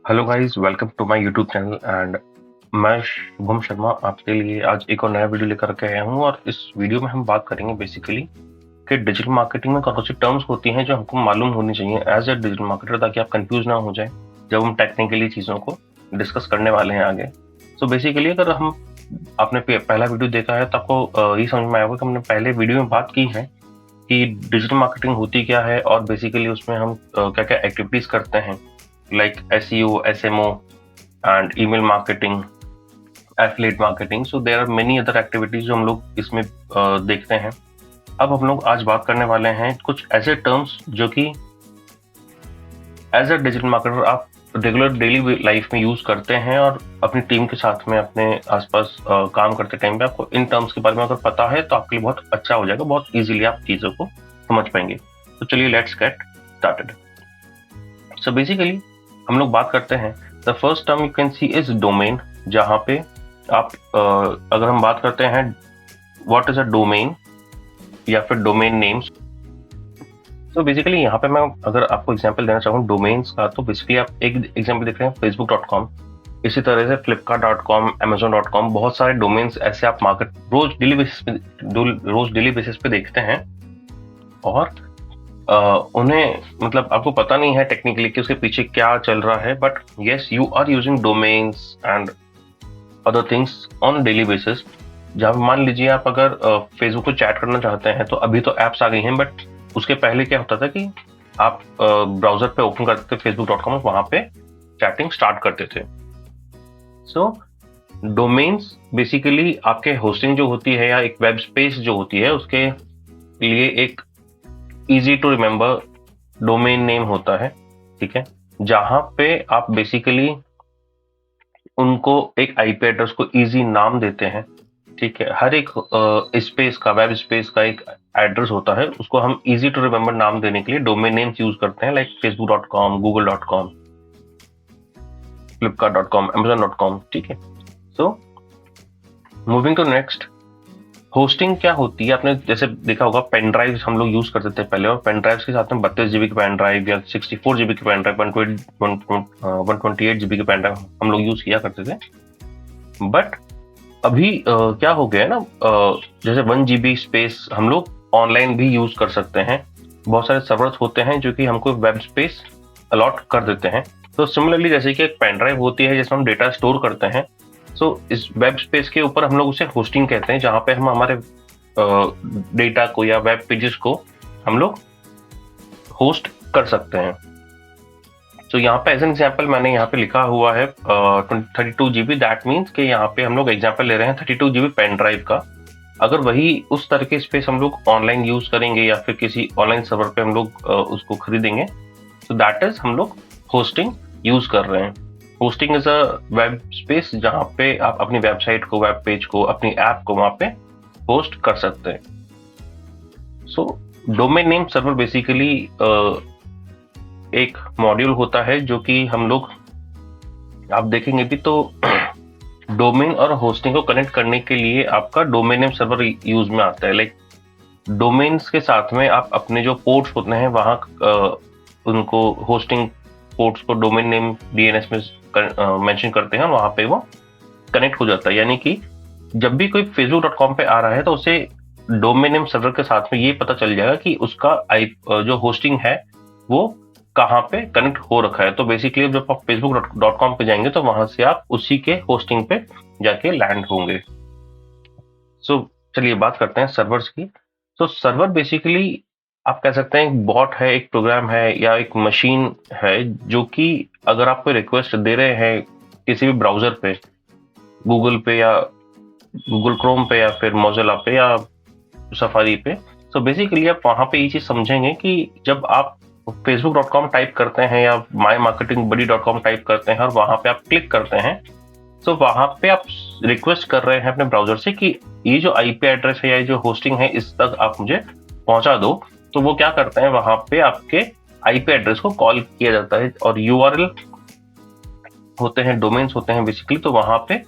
Hello guys, welcome to my YouTube channel and मैं शुभम शर्मा आपके लिए आज एक और नया वीडियो लेकर के आया हूँ। और इस वीडियो में हम बात करेंगे बेसिकली कि डिजिटल मार्केटिंग में कौन सी टर्म्स होती हैं जो हमको मालूम होनी चाहिए एज ए डिजिटल मार्केटर, ताकि आप कंफ्यूज ना हो जाए जब हम टेक्निकली चीज़ों को डिस्कस करने वाले हैं आगे। सो बेसिकली अगर हम आपने पहला वीडियो देखा है तो आपको ये समझ में आएगा कि हमने पहले वीडियो में बात की है कि डिजिटल मार्केटिंग होती क्या है और बेसिकली उसमें हम क्या क्या एक्टिविटीज़ करते हैं, like SEO, SMO, and email marketing, affiliate marketing. So there are many other activities जो हम लोग इसमें देखते हैं। अब हम लोग आज बात करने वाले हैं कुछ ऐसे टर्म्स जो कि एज ए डिजिटल मार्केटर आप रेगुलर डेली लाइफ में यूज करते हैं और अपनी टीम के साथ में अपने आसपास काम करते टाइम पे आपको इन टर्म्स के बारे में अगर पता है तो आपके लिए बहुत अच्छा हो जाएगा, बहुत इजीली आप चीज़ों को समझ पाएंगे। तो चलिए let's get started. So basically हम लोग बात करते हैं the first term you can see is domain, जहाँ पे आप अगर हम बात करते हैं व्हाट इज अ डोमेन या फिर डोमेन नेम्स। तो बेसिकली यहाँ पे मैं अगर आपको एग्जांपल देना चाहूँ डोमेन्स का, तो बेसिकली आप एक एग्जांपल देख रहे हैं facebook.com, इसी तरह से flipkart.com, amazon.com, बहुत सारे डोमेन्स ऐसे आप मार्केट रोज डेली बेसिस पे देखते हैं और उन्हें मतलब आपको पता नहीं है टेक्निकली कि उसके पीछे क्या चल रहा है, but yes you are using domains and other things on daily basis. जहाँ मान लीजिए आप अगर फेसबुक पे चैट करना चाहते हैं तो अभी तो ऐप्स आ गई हैं, बट उसके पहले क्या होता था कि आप ब्राउजर पे ओपन करते थे facebook.com, वहां पे चैटिंग स्टार्ट करते थे। सो डोमेन्स बेसिकली आपके होस्टिंग जो होती है या एक वेब स्पेस जो होती है उसके लिए एक easy to remember domain name होता है, ठीक है, जहां पे आप बेसिकली उनको एक आईपी एड्रेस को इजी नाम देते हैं, ठीक है। हर एक स्पेस का, वेब स्पेस का एक एड्रेस होता है, उसको हम इजी टू रिमेम्बर नाम देने के लिए डोमेन नेम्स यूज करते हैं, like facebook.com, google.com, flipkart.com, amazon.com, ठीक है। So moving to next, hosting क्या होती है। आपने जैसे देखा होगा पेन ड्राइव हम लोग यूज करते थे पहले, और पेन ड्राइव के साथ में 32 GB की पेन ड्राइव या 64 GB की पेन ड्राइव, 128 GB की पेन ड्राइव हम लोग यूज किया करते थे। बट अभी क्या हो गया है ना, जैसे 1 GB स्पेस हम लोग ऑनलाइन भी यूज कर सकते हैं। बहुत सारे सर्वर्स होते हैं जो कि हमको वेब स्पेस अलॉट कर देते हैं। तो सिमिलरली जैसे कि एक पेन ड्राइव होती है जिसमें हम डेटा स्टोर करते हैं, सो इस वेब स्पेस के ऊपर हम लोग उसे होस्टिंग कहते हैं, जहां पे हम हमारे डेटा को या वेब पेजेस को हम लोग होस्ट कर सकते हैं। तो यहाँ पे एज एन एग्जाम्पल मैंने यहाँ पे लिखा हुआ है 32 GB। दैट मीन्स कि यहाँ पे हम लोग एग्जाम्पल ले रहे हैं 32 GB पेन ड्राइव का। अगर वही उस तरह के स्पेस हम लोग ऑनलाइन यूज करेंगे या फिर किसी ऑनलाइन सर्वर पे हम लोग उसको खरीदेंगे, तो दैट इज हम लोग होस्टिंग यूज कर रहे हैं। Hosting is a web space जहाँ पे आप अपनी वेबसाइट को, वेब पेज को, अपनी ऐप को वहां पे होस्ट कर सकते हैं। So domain name server basically एक मॉड्यूल होता है जो कि हम लोग आप देखेंगे भी तो डोमेन और होस्टिंग को कनेक्ट करने के लिए आपका डोमेन नेम सर्वर यूज में आता है। लाइक डोमेन्स के साथ में आप अपने जो पोर्ट्स होते हैं वहां उनको होस्टिंग पोर्ट्स को डोमेन नेम DNS में मेंशन करते हैं और वहां पे वो कनेक्ट हो जाता है। यानी कि जब भी कोई facebook.com पे आ रहा है तो उसे डोमेन नेम सर्वर के साथ में ये पता चल जाएगा कि उसका जो होस्टिंग है वो कहाँ पे कनेक्ट हो रखा है। तो बेसिकली जब आप facebook.com पे जाएंगे तो वहां से आप उसी के होस्टिंग पे जाके लैंड होंगे। सो चलिए बात करते हैं सर्वर्स की। तो सर्वर बेसिकली आप कह सकते हैं एक बॉट है, एक प्रोग्राम है या एक मशीन है जो कि अगर आप कोई रिक्वेस्ट दे रहे हैं किसी भी ब्राउजर पे, गूगल पे या गूगल क्रोम पे या फिर मोजिला पे या सफारी पे, तो बेसिकली आप वहां पे ये चीज समझेंगे कि जब आप facebook.com टाइप करते हैं या mymarketingbuddy.com टाइप करते हैं और वहां पे आप क्लिक करते हैं, तो वहां पे आप रिक्वेस्ट कर रहे हैं अपने ब्राउजर से कि ये जो आईपी एड्रेस है या जो होस्टिंग है इस तक आप मुझे पहुंचा दो। तो वो क्या करते हैं, वहां पे आपके आईपी एड्रेस को कॉल किया जाता है और यूआरएल होते हैं, डोमेन्स होते हैं बेसिकली। तो वहां पे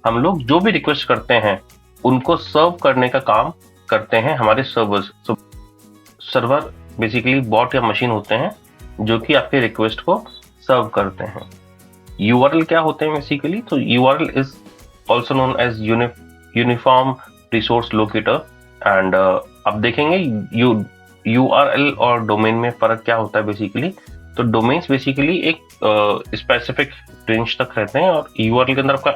हम लोग जो भी रिक्वेस्ट करते हैं उनको सर्व करने का काम करते हैं हमारे सर्वर्स। सर्वर बेसिकली बॉट या मशीन होते हैं जो कि आपके रिक्वेस्ट को सर्व करते हैं। यूआरएल क्या होते हैं बेसिकली? तो URL is also known as uniform resource locator. And अब देखेंगे यूआरएल और डोमेन में फर्क क्या होता है बेसिकली। तो डोमेन्स बेसिकली एक स्पेसिफिक रेंज तक रहते हैं, और यूआरएल के अंदर आपका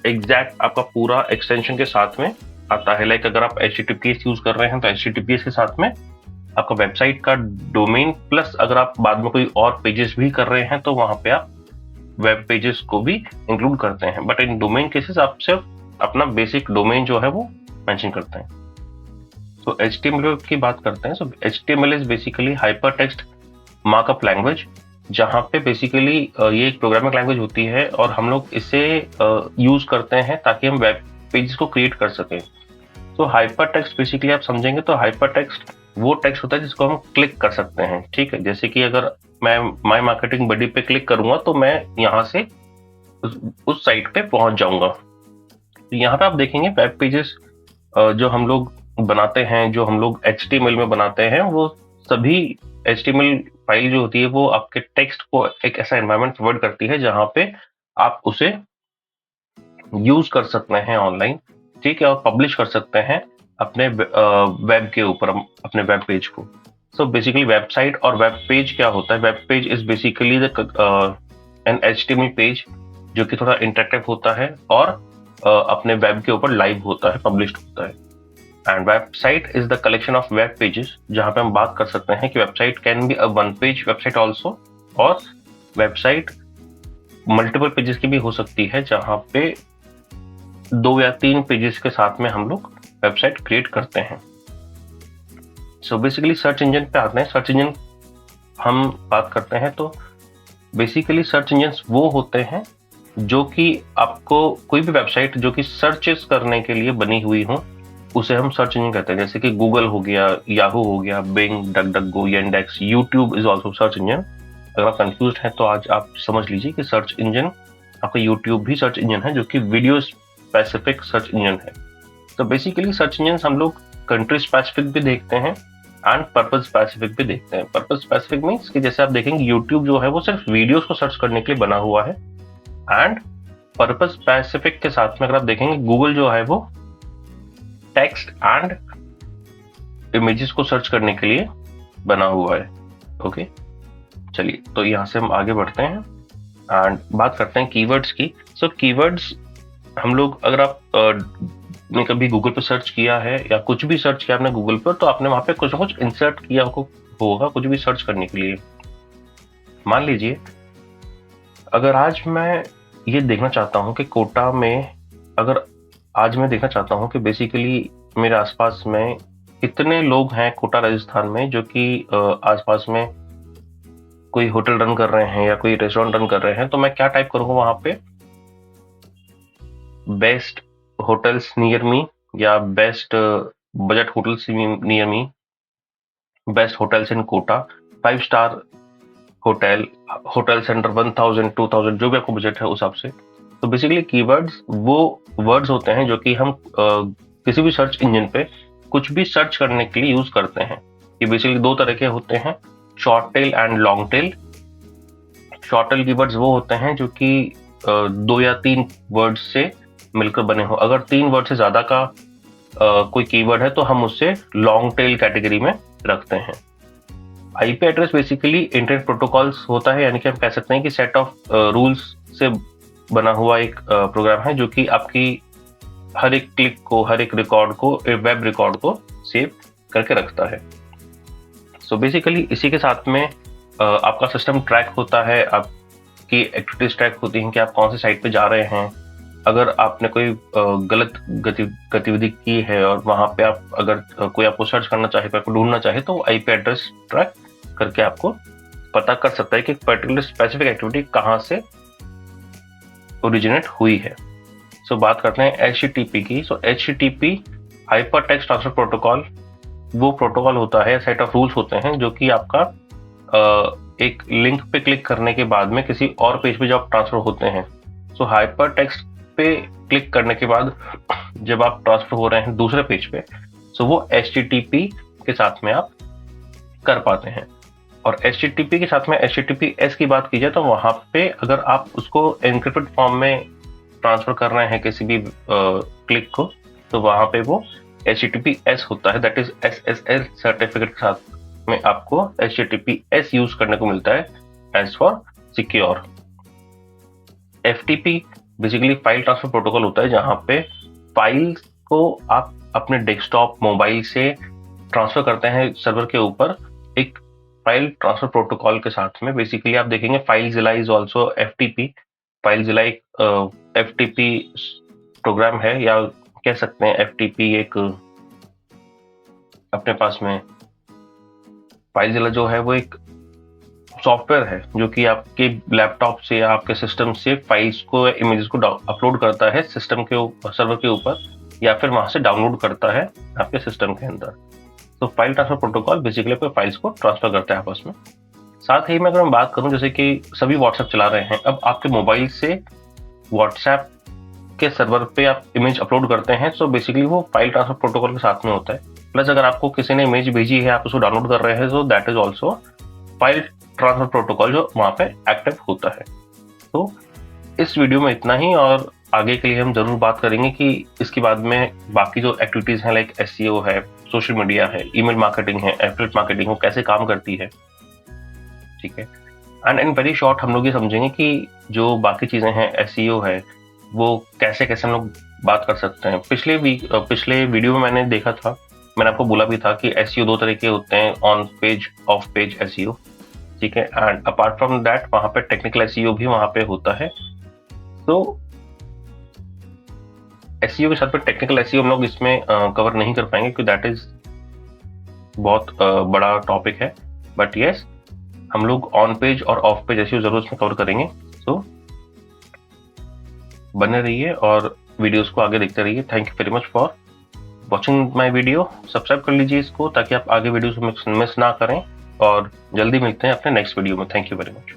एग्जैक्ट आपका पूरा एक्सटेंशन के साथ में आता है। लाइक अगर आप HTTPS यूज कर रहे हैं तो HTTPS के साथ में आपका वेबसाइट का डोमेन, प्लस अगर आप बाद में कोई और पेजेस भी कर रहे हैं तो वहां पे आप वेब पेजेस को भी इंक्लूड करते हैं। बट इन डोमेन केसेस आप सिर्फ अपना बेसिक डोमेन जो है वो मेंशन करते हैं। तो HTML की बात करते हैं। सो HTML is basically hyper text markup language, जहाँ पे बेसिकली ये एक प्रोग्रामिंग लैंग्वेज होती है और हम लोग इसे यूज करते हैं ताकि हम वेब पेजेस को क्रिएट कर सकें। तो हाइपर टेक्स्ट बेसिकली आप समझेंगे तो हाइपर टेक्स्ट वो टेक्स्ट होता है जिसको हम क्लिक कर सकते हैं, ठीक है। जैसे कि अगर मैं माय मार्केटिंग बडी पे क्लिक करूंगा तो मैं यहाँ से उस साइट पे पहुंच जाऊंगा। तो यहाँ पे आप देखेंगे वेब पेजेस जो हम लोग बनाते हैं, जो हम लोग HTML में बनाते हैं, वो सभी HTML फाइल जो होती है वो आपके टेक्स्ट को एक ऐसा एनवायरनमेंट प्रोवाइड करती है जहाँ पे आप उसे यूज कर सकते हैं ऑनलाइन, ठीक है, और पब्लिश कर सकते हैं अपने वेब के ऊपर, अपने वेब पेज को। सो बेसिकली वेबसाइट और वेब पेज क्या होता है? Web page is basically an HTML page जो कि थोड़ा इंटरेक्टिव होता है और अपने वेब के ऊपर लाइव होता है, पब्लिश्ड होता है। And website is the collection of web pages, जहाँ पे हम बात कर सकते हैं कि website can be a one page website also, और वेबसाइट मल्टीपल पेजेस की भी हो सकती है, जहाँ पे 2 या 3 पेजेस के साथ में हम लोग वेबसाइट क्रिएट करते हैं। सो बेसिकली सर्च इंजन पे आते हैं। सर्च इंजन हम बात करते हैं तो बेसिकली सर्च इंजन वो होते हैं जो कि आपको कोई भी वेबसाइट जो कि सर्चेस करने के लिए बनी हुई हो उसे हम सर्च इंजन कहते हैं। जैसे कि गूगल हो गया, याहू हो गया, Bing, DuckDuckGo, Yandex, YouTube is also search engine. अगर आप कंफ्यूज हैं तो आज आप समझ लीजिए कि सर्च इंजन आपका यूट्यूब भी सर्च इंजन है, जो कि वीडियो स्पेसिफिक सर्च इंजन है। तो बेसिकली सर्च इंजन हम लोग कंट्री स्पेसिफिक भी देखते हैं एंड पर्पज स्पेसिफिक भी देखते हैं। पर्पज स्पेसिफिक मीन्स कि जैसे आप देखेंगे यूट्यूब जो है वो सिर्फ वीडियोस को सर्च करने के लिए बना हुआ है, एंड पर्पज स्पेसिफिक के साथ में अगर आप देखेंगे गूगल जो है वो टेक्स्ट एंड इमेजेस को सर्च करने के लिए बना हुआ है। ओके, चलिए तो यहाँ से हम आगे बढ़ते हैं एंड बात करते हैं कीवर्ड्स की। सो कीवर्ड्स हम लोग, अगर आप ने कभी गूगल पे सर्च किया है या कुछ भी सर्च किया आपने गूगल पर, तो आपने वहां पे कुछ ना कुछ इंसर्ट किया होगा कुछ भी सर्च करने के लिए। मान लीजिए अगर आज मैं ये देखना चाहता हूँ कि कोटा में, अगर आज मैं देखना चाहता हूँ कि बेसिकली मेरे आसपास में कितने लोग हैं कोटा राजस्थान में जो कि आसपास में कोई होटल रन कर रहे हैं या कोई रेस्टोरेंट रन कर रहे हैं, तो मैं क्या टाइप करूंगा वहां पे? बेस्ट होटल्स नियर मी, या best budget hotels near me, best hotels in Kota, 5 star hotel, hotels under 1000 2000, जो भी आपको बजट है उस हिसाब से। तो बेसिकली कीवर्ड्स वो वर्ड्स होते हैं जो कि हम किसी भी सर्च इंजन पे कुछ भी सर्च करने के लिए यूज करते हैं। ये बेसिकली 2 तरह के होते हैं, short tail and long tail. Short tail keywords वो होते हैं जो कि 2 या 3 वर्ड्स से मिलकर बने हो। अगर 3 वर्ड से ज्यादा का कोई कीवर्ड है तो हम उससे लॉन्ग टेल कैटेगरी में रखते हैं। IP address basically internet protocols होता है, यानी कि हम कह सकते हैं कि सेट ऑफ रूल्स से बना हुआ एक प्रोग्राम है जो कि आपकी हर एक क्लिक को, हर एक रिकॉर्ड को, वेब रिकॉर्ड को सेव करके रखता है। सो बेसिकली इसी के साथ में आपका सिस्टम ट्रैक होता है, आपकी एक्टिविटीज ट्रैक होती हैं कि आप कौन सी साइट पे जा रहे हैं। अगर आपने कोई गलत गतिविधि की है और वहां पे आप अगर कोई आपको सर्च करना चाहे, कोई आपको ढूंढना चाहे, तो आईपी एड्रेस ट्रैक करके आपको पता कर सकता है कि पर्टिकुलर स्पेसिफिक एक्टिविटी कहाँ से ओरिजिनेट हुई है। सो बात करते हैं HTTP की। सो HTTP hyper text transfer protocol वो प्रोटोकॉल होता है, सेट ऑफ रूल्स होते हैं जो कि आपका एक लिंक पे क्लिक करने के बाद में किसी और पेज पे जब ट्रांसफर होते हैं। सो हाइपर टेक्स्ट पे क्लिक करने के बाद जब आप ट्रांसफर हो रहे हैं दूसरे पेज पे, सो वो HTTP के साथ में आप कर पाते हैं। और HTTP के साथ में HTTPS की बात की जाए तो वहाँ पे अगर आप उसको एन्क्रिप्टेड फॉर्म में ट्रांसफर कर रहे हैं किसी भी क्लिक को, तो वहाँ पे वो HTTPS होता है, दैट इज SSL सर्टिफिकेट के साथ में आपको HTTPS यूज करने को मिलता है as for secure. FTP basically file transfer protocol होता है, जहाँ पे फाइल्स को आप अपने डेस्कटॉप मोबाइल से ट्रांसफर करते हैं सर्वर के ऊपर एक फाइल ट्रांसफर प्रोटोकॉल के साथ में। बेसिकली आप देखेंगे फाइलज़िला इज ऑल्सो FTP। फाइलज़िला एक FTP प्रोग्राम है, या कह सकते हैं FTP एक अपने पास में फाइलज़िला जो है वो एक सॉफ्टवेयर है जो कि आपके लैपटॉप से या आपके सिस्टम से फाइल्स को, इमेजेस को अपलोड करता है सिस्टम के सर्वर के ऊपर, या फिर वहां से डाउनलोड करता है आपके सिस्टम के अंदर। तो फाइल ट्रांसफर प्रोटोकॉल बेसिकली आपके फाइल्स को ट्रांसफर करता है आपस में। साथ ही में अगर मैं बात करूं, जैसे कि सभी व्हाट्सएप चला रहे हैं, अब आपके मोबाइल से व्हाट्सएप के सर्वर पे आप इमेज अपलोड करते हैं, तो बेसिकली वो फाइल ट्रांसफर प्रोटोकॉल के साथ में होता है। प्लस अगर आपको किसी ने इमेज भेजी है, आप उसको डाउनलोड कर रहे हैं, तो that is also file transfer protocol जो वहाँ पे एक्टिव होता है। तो इस वीडियो में इतना ही, और आगे के लिए हम जरूर बात करेंगे कि इसके बाद में बाकी जो एक्टिविटीज हैं लाइक SEO है, सोशल मीडिया है, ईमेल मार्केटिंग है, एफिलिएट मार्केटिंग वो कैसे काम करती है, ठीक है। एंड इन वेरी शॉर्ट हम लोग ये समझेंगे कि जो बाकी चीजें हैं, SEO है, वो कैसे कैसे हम लोग बात कर सकते हैं। पिछले वीडियो में मैंने देखा था, मैंने आपको बोला भी था कि SEO दो तरह के होते हैं, on page of page SEO, ठीक है। एंड अपार्ट फ्रॉम दैट वहां पे टेक्निकल SEO भी वहां पे होता है। तो SEO के साथ में टेक्निकल SEO हम लोग इसमें कवर नहीं कर पाएंगे क्योंकि दैट इज बहुत बड़ा टॉपिक है। बट यस, हम लोग ऑन पेज और ऑफ पेज SEO जरूर इसमें कवर करेंगे। तो बने रहिए और वीडियोस को आगे देखते रहिए। Thank you very much for watching my video. Subscribe कर लीजिए इसको ताकि आप आगे वीडियोस मिस ना करें, और जल्दी मिलते हैं अपने नेक्स्ट वीडियो में। Thank you very much.